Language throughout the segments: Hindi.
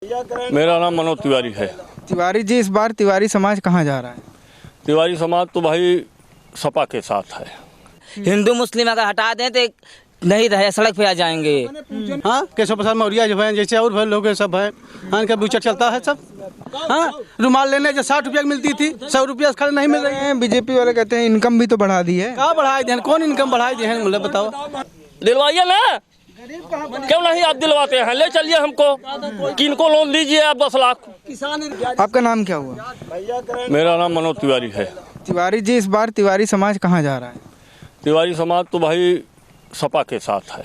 मेरा नाम मनोज तिवारी है। तिवारी जी, इस बार तिवारी समाज कहाँ जा रहा है? तिवारी समाज तो भाई सपा के साथ है। हिंदू मुस्लिम अगर हटा दें तो नहीं रहे, सड़क पे आ जाएंगे। हाँ, केशव प्रसाद मौर्य जो है, जैसे और लोग सब है, हाँ, इनका विचार चलता है सब। हाँ, रुमाल लेने जो 60 रुपया मिलती थी, 100 रुपया खड़े नहीं मिल रही है। बीजेपी वाले कहते हैं इनकम भी तो बढ़ा दी है। कहाँ बढ़ाए दिए? कौन इनकम बढ़ाए दिए हैं? मतलब बताओ। दिलवाइए ना, क्यों नहीं आप दिलवाते हैं? ले चलिए हमको, किनको लोन दीजिए आप 10 लाख। आपका नाम क्या हुआ? मेरा नाम मनोज तिवारी है। तिवारी जी, इस बार तिवारी समाज कहाँ जा रहा है? तिवारी समाज तो भाई सपा के साथ है।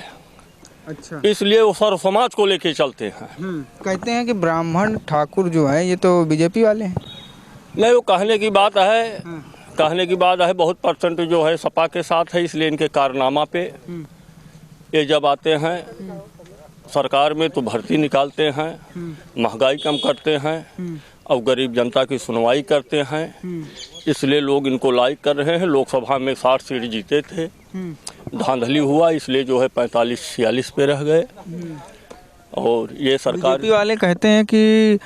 अच्छा, इसलिए वो सर्व समाज को लेके चलते हैं। कहते हैं कि ब्राह्मण ठाकुर जो है ये तो बीजेपी वाले हैं। नहीं, वो कहने की बात है, कहने की बात है। बहुत परसेंट जो है सपा के साथ है, इसलिए इनके कारनामा पे ये जब आते हैं सरकार में तो भर्ती निकालते हैं, महंगाई कम करते हैं और गरीब जनता की सुनवाई करते हैं। इसलिए लोग इनको लाइक कर रहे हैं। लोकसभा में 60 सीट जीते थे, धांधली हुआ इसलिए जो है 45-46 पे रह गए। और ये सरकार बीजेपी वाले कहते हैं कि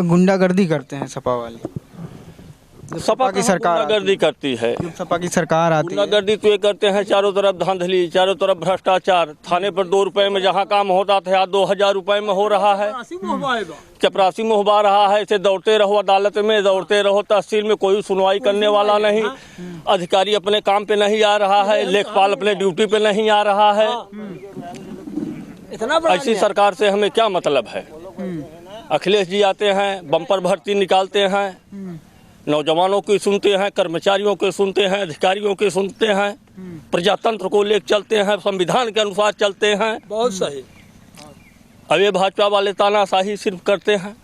गुंडागर्दी करते हैं सपा वाले। सपा की सरकार गुंडागर्दी करती है। सपा की सरकार आती है, गुंडागर्दी तो ये करते हैं, चारों तरफ धांधली, चारों तरफ भ्रष्टाचार। थाने पर 2 रुपए में जहाँ काम होता था आज 2000 रुपए में हो रहा है। चपरासी मुहबा रहा है। इसे दौड़ते रहो अदालत में, दौड़ते रहो तहसील में, कोई सुनवाई करने वाला नहीं। अधिकारी अपने काम पे नहीं आ रहा है, लेखपाल अपने ड्यूटी पे नहीं आ रहा है। ऐसी सरकार से हमें क्या मतलब है? अखिलेश जी आते हैं, बम्पर भर्ती निकालते हैं, नौजवानों की सुनते हैं, कर्मचारियों के सुनते हैं, अधिकारियों के सुनते हैं, प्रजातंत्र को लेकर चलते हैं, संविधान के अनुसार चलते हैं। बहुत सही। अब ये भाजपा वाले तानाशाही सिर्फ करते हैं।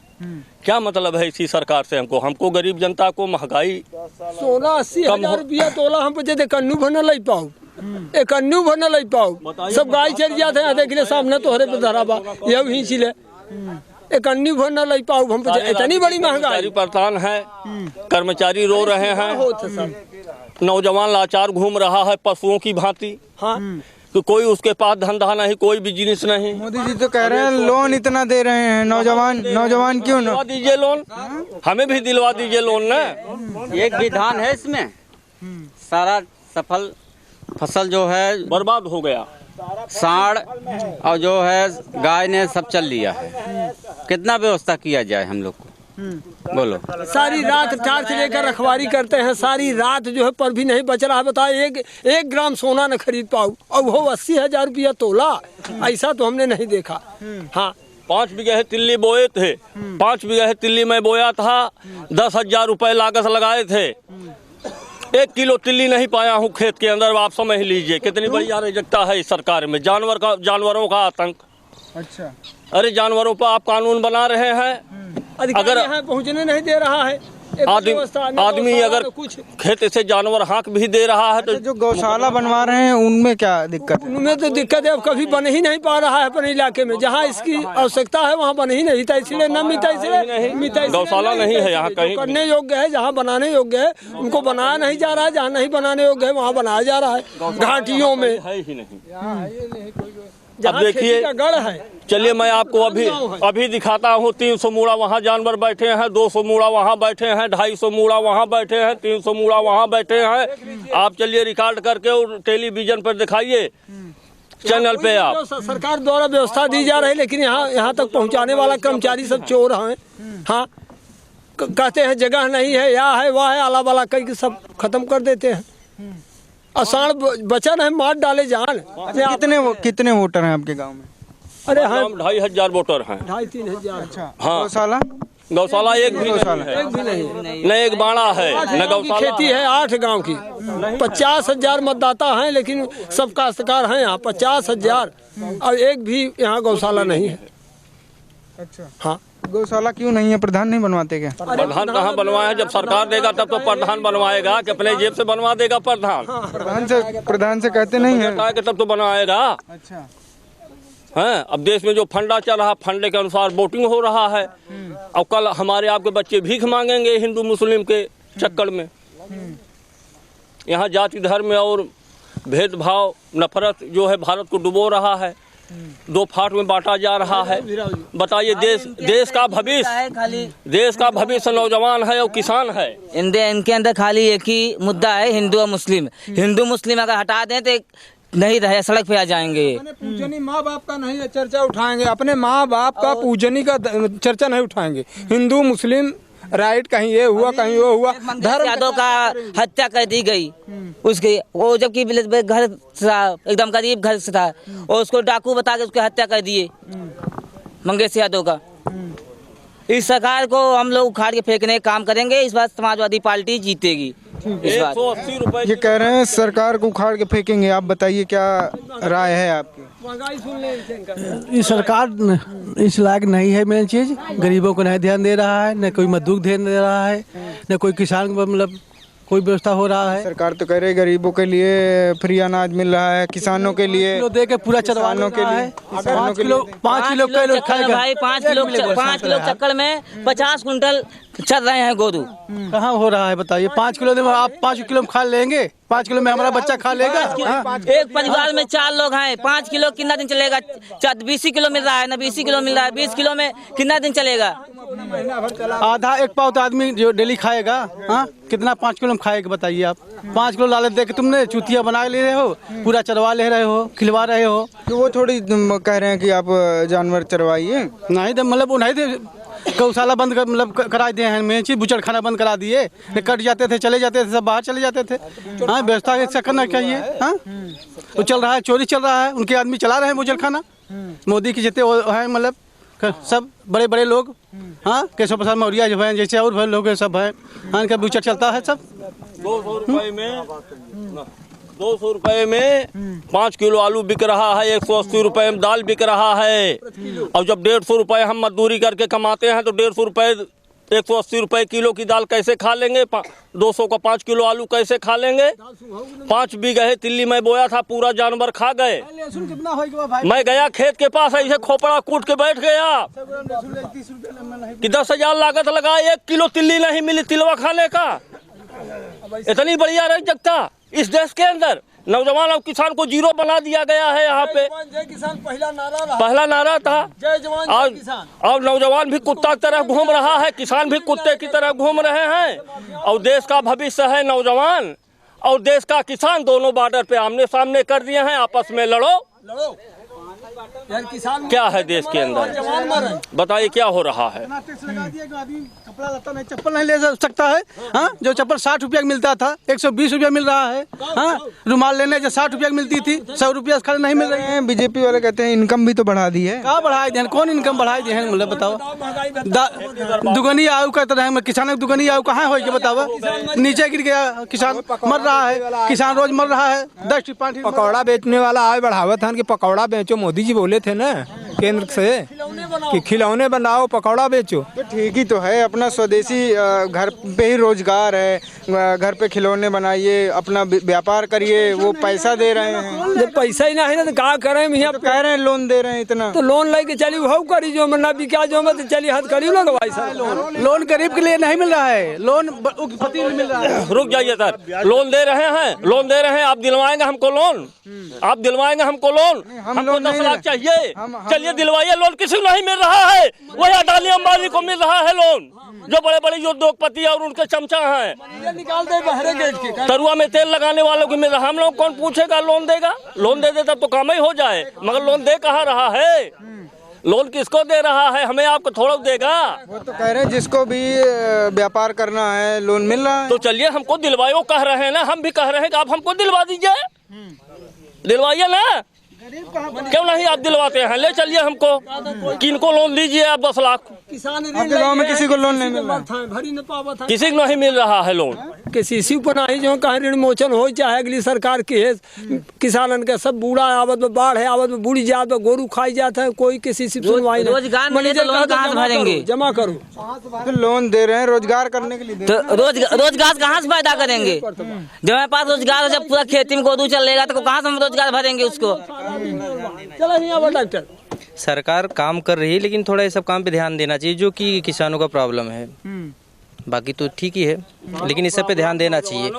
क्या मतलब है इसी सरकार से? हमको गरीब जनता को महंगाई 16-80 रुपया तोला हम पे कन्नू भरना लई पाऊ, एक कन्नू भरना लई पाऊ। सब गाय चल जाते हैं, देख ले सामने तोहरे पे धरा बा, ये भी छिले एक अन्नी भर न लई पाऊ। हम इतनी बड़ी महंगाई परेशान है, कर्मचारी रो रहे हैं, नौजवान लाचार घूम रहा है पशुओं की भांति। हाँ, तो कोई उसके पास धंधा नहीं, कोई बिजनेस नहीं। मोदी जी तो कह रहे हैं लोन इतना दे रहे हैं, नौजवान क्यों ना दीजिए लोन, हमें भी दिलवा दीजिए लोन ना। एक विधान है इसमें, सारा सफल फसल जो है बर्बाद हो गया। सांड और जो है गाय ने सब चल लिया है। कितना व्यवस्था किया जाए हम लोग को, बोलो। सारी रात टार से लेकर रखवारी करते हैं, सारी रात जो है पर भी नहीं बच रहा है। बताओ, एक ग्राम सोना न खरीद पाऊ, और वो 80,000 रुपया तोला। ऐसा तो हमने नहीं देखा। हाँ, 5 बीघे तिल्ली बोए थे, 5 बीघे तिल्ली में बोया था, 10,000 रुपए लागत लगाए थे। 1 किलो तिल्ली नहीं पाया हूँ खेत के अंदर। आप समझ लीजिए कितनी बड़ी अराजकता है इस सरकार में। जानवरों का आतंक। अच्छा, अरे जानवरों पर आप कानून बना रहे हैं, अगर यहाँ पहुँचने नहीं दे रहा है आदमी अगर कुछ खेत से जानवर हाँक भी दे रहा है तो जो गौशाला बनवा रहे हैं उनमें क्या दिक्कत है? उनमें तो दिक्कत है, अब कभी बन ही नहीं पा रहा है अपने इलाके में। जहाँ इसकी आवश्यकता है वहाँ बन ही नहीं था, इसलिए न मिटा, इसलिए गौशाला नहीं है यहाँ कहीं। करने योग्य है, जहाँ बनाने योग्य है उनको बनाया नहीं जा रहा है, जहाँ नहीं बनाने योग्य है वहाँ बनाया जा रहा है। घाटियों में है ही नहीं। अब देखिए गढ़ है। चलिए मैं आपको अभी दिखाता हूँ। 300 मूड़ा वहाँ जानवर बैठे हैं, 200 मूड़ा वहाँ बैठे हैं, 250 मूड़ा वहाँ बैठे हैं, 300 मूड़ा वहाँ बैठे हैं। आप चलिए रिकॉर्ड करके और टेलीविजन पर दिखाइए, चैनल पे आप। सरकार द्वारा व्यवस्था दी जा रही है, लेकिन यहाँ तक पहुँचाने वाला कर्मचारी सब चोर हैं। हाँ, कहते हैं जगह नहीं है, या है वह है, आला वाला कहीं सब खत्म कर देते हैं। आसान बचन है, मार डाले जान। कितने वोटर हैं आपके गांव में? अरे हाँ, 2,500 वोटर हैं। 2,500-3,000 हजार। अच्छा, हाँ। गौशाला एक भी नहीं, एक बाड़ा है न गौशाला। खेती है 8 गांव की, 50,000 मतदाता हैं, लेकिन सब काश्तकार हैं यहाँ। 50,000 और एक भी यहाँ गौशाला नहीं है। अच्छा, हाँ, गौशाला क्यों नहीं है? प्रधान नहीं बनवाते क्या? प्रधान कहाँ बनवाया? जब सरकार देगा तब तो प्रधान बनवाएगा, कि अपने जेब से बनवा देगा प्रधान? प्रधान से कहते नहीं है कि तब तो बनवाएगा। अच्छा, हैं, अब देश में जो फंडा चल रहा, फंडे के अनुसार वोटिंग हो रहा है। अब कल हमारे आपके बच्चे भीख मांगेंगे हिंदू मुस्लिम के चक्कर में। यहाँ जाति धर्म और भेदभाव नफरत जो है भारत को डुबो रहा है। दो फाट में बांटा जा रहा है। बताइए, देश का भविष्य नौजवान है और किसान है। इनके अंदर खाली एक ही मुद्दा है, हिंदू और मुस्लिम। हिंदू मुस्लिम अगर हटा दें तो नहीं रहे, सड़क पे आ जाएंगे। पूजनी माँ बाप का नहीं चर्चा उठाएंगे, अपने माँ बाप का पूजनी का चर्चा नहीं उठाएंगे। हिंदू मुस्लिम राइट, कहीं ये हुआ कहीं वो हुआ। धर्म यादव का हत्या कर दी गई उसकी, वो जबकि घर था, एकदम गरीब घर से था, और उसको डाकू बता के उसकी हत्या कर दिए मंगेश यादव का। इस सरकार को हम लोग उखाड़ के फेंकने का काम करेंगे। इस बार समाजवादी पार्टी जीतेगी। इस बार 180 रुपए ये कह रहे हैं सरकार को उखाड़ के फेंकेंगे। आप बताइए क्या राय है आपकी? ये सरकार इस लायक नहीं है। मेन चीज, गरीबों को नहीं ध्यान दे रहा है, न कोई मजदूर ध्यान दे रहा है, न कोई किसान को मतलब कोई व्यवस्था हो रहा है। सरकार तो कह रही है गरीबों के लिए फ्री अनाज मिल रहा है, किसानों के लिए किलो दे के पूरा चरवाने के लिए 5 किलो का लोग खाएगा भाई। 5 किलो चक्कर में 50 कुंटल चल रहे हैं गोरू। कहाँ हो रहा है बताइए? 5 किलो में आप 5 किलो में खा लेंगे? 5 किलो में हमारा बच्चा खा लेगा? एक परिवार में 4 लोग हैं, 5 किलो कितना दिन चलेगा? 20 किलो मिल रहा है ना, 20 किलो मिल रहा है। 20 किलो में कितना दिन चलेगा? आधा एक पाव तो आदमी जो डेली खाएगा, हाँ कितना 5 किलो में खाएगा बताइए आप? 5 किलो लालच दे के तुमने चूतिया बना ले रहे हो, पूरा चरवा ले रहे हो, खिलवा रहे हो। तो वो थोड़ी कह रहे हैं कि आप जानवर चरवाइए। नहीं दे, मतलब वो नहीं दे, गौशाला बंद कर, मतलब करा दिए हैं। मेन चीज बुचड़खाना बंद करा दिए। कट जाते थे, चले जाते थे, सब बाहर चले जाते थे। हाँ, व्यवस्था ऐसा करना चाहिए। हाँ, तो चल रहा है, चोरी चल रहा है, उनके आदमी चला रहे हैं बुचड़खाना। मोदी के जितने वो हैं, मतलब सब बड़े बड़े लोग, हाँ केशव प्रसाद मौर्य जो हैं, जैसे और लोग सब हैं, हाँ इनका बुचड़ चलता है सब। 200 रुपए में 5 किलो आलू बिक रहा है, 180 रुपए में दाल बिक रहा है। और जब 150 रुपए हम मजदूरी करके कमाते हैं तो 150 रुपए 180 रुपए किलो की दाल कैसे खा लेंगे? 200 का 5 किलो आलू कैसे खा लेंगे? 5 बीघे तिल्ली में बोया था, पूरा जानवर खा गए। मैं गया खेत के पास, ऐसे खोपड़ा कूट के बैठ गया कि 10,000 लागत लगा, 1 किलो तिल्ली नहीं मिली तिलवा खाने का। इतनी बढ़िया रह सकता इस देश के अंदर? नौजवान और किसान को जीरो बना दिया गया है यहाँ पे। पहला नारा था। और नौजवान भी कुत्ता की तरह घूम रहा है, किसान भी कुत्ते की तरह घूम रहे हैं। और देश का भविष्य है नौजवान और देश का किसान, दोनों बॉर्डर पे आमने सामने कर दिए हैं। आपस में लड़ो। क्या है देश के अंदर? बताइए क्या हो रहा है? कपड़ा लता नहीं, चप्पल नहीं ले सकता है। हाँ, जो चप्पल 60 रुपया मिलता था 120 रुपया मिल रहा है। हाँ, रुमाल लेने जो 60 रुपया मिलती थी 100 रुपया खड़े नहीं मिल रहे हैं। बीजेपी वाले कहते हैं इनकम भी तो बढ़ा दी है। कहाँ बढ़ाई दिए? कौन इनकम बढ़ाई दिए हैं? मतलब बताओ। दुगनी आयु का तरह किसानों की दुगनी आयु कहाँ हो गया बताओ? नीचे गिर गया, किसान मर रहा है, किसान रोज मर रहा है। 10 टिप्पा पकौड़ा बेचने वाला आय बढ़ावा था कि पकौड़ा बेचो। मोदी जी बोले थे ना केंद्र से कि खिलौने बनाओ, पकौड़ा बेचो। तो ठीक ही तो है, अपना स्वदेशी घर पे ही रोजगार है। घर पे खिलौने बनाइए, अपना व्यापार करिए, वो पैसा दे रहे हैं। जब पैसा ही नहीं तो क्या करें? तो कह रहे हैं लोन दे रहे हैं इतना, तो लोन लेके चली वो करी जो मना भी क्या जो मत चली हद करी लोग भाई साहब। लोन गरीब के लिए नहीं मिल रहा है, लोन उद्योगपति मिल रहा है। रुक जाइए सर, लोन दे रहे हैं, लोन दे रहे हैं। आप दिलवाएंगे हमको लोन? आप दिलवाएंगे हमको लोन? हमको 10 लाख चाहिए, चलिए दिलवाइए लोन। किसी को नहीं मिल रहा है, वही अडानी अंबानी को मिल रहा है लोन, जो बड़े बड़े उद्योगपति और उनके चमचा हैं। निकाल दे बहरे गेट के, तरुआ में तेल लगाने वालों को मिल रहा। हम लोग कौन पूछेगा? लोन देगा? लोन दे देता तो काम ही हो जाए, मगर लोन दे कहाँ रहा है? लोन किसको दे रहा है? हमें आपको थोड़ा देगा। वो तो कह रहे हैं जिसको भी व्यापार करना है लोन मिल रहा है। तो चलिए हमको दिलवाए, वो कह रहे हैं ना, हम भी कह रहे हैं कि आप हमको दिलवा दीजिए, दिलवाइए ना। क्यों नहीं आप दिलवाते हैं? ले चलिए हमको। किनको लोन दीजिए आप? 10 लाख। आपके गाँव में किसी को लोन नहीं मिल रहा? किसी को नहीं मिल रहा है लोन। किसी पर नहीं जो कहीं ऋण मोचन हो, चाहे अगली सरकार की है। किसानन के सब बूढ़ा आवत में, बाढ़ है आवत में, बूढ़ी जात में, गोरू खाई जाता है, कोई किसी से सुनवाई नहीं। रोजगार मिले तो लोन कहाँ से भरेंगे? जमा करो। तो लोन दे रहे हैं रोजगार करने के लिए। तो रोजगार कहाँ से पैदा करेंगे? जब हमारे पास रोजगार, जब पूरा खेती में गोदू चलेगा तो कहाँ से हम रोजगार भरेंगे उसको? चलो यहाँ डॉक्टर। सरकार काम कर रही है, लेकिन थोड़ा ये सब काम पे ध्यान देना चाहिए, जो कि किसानों का प्रॉब्लम है। बाकी तो ठीक ही है, लेकिन इस सब पे ध्यान देना चाहिए।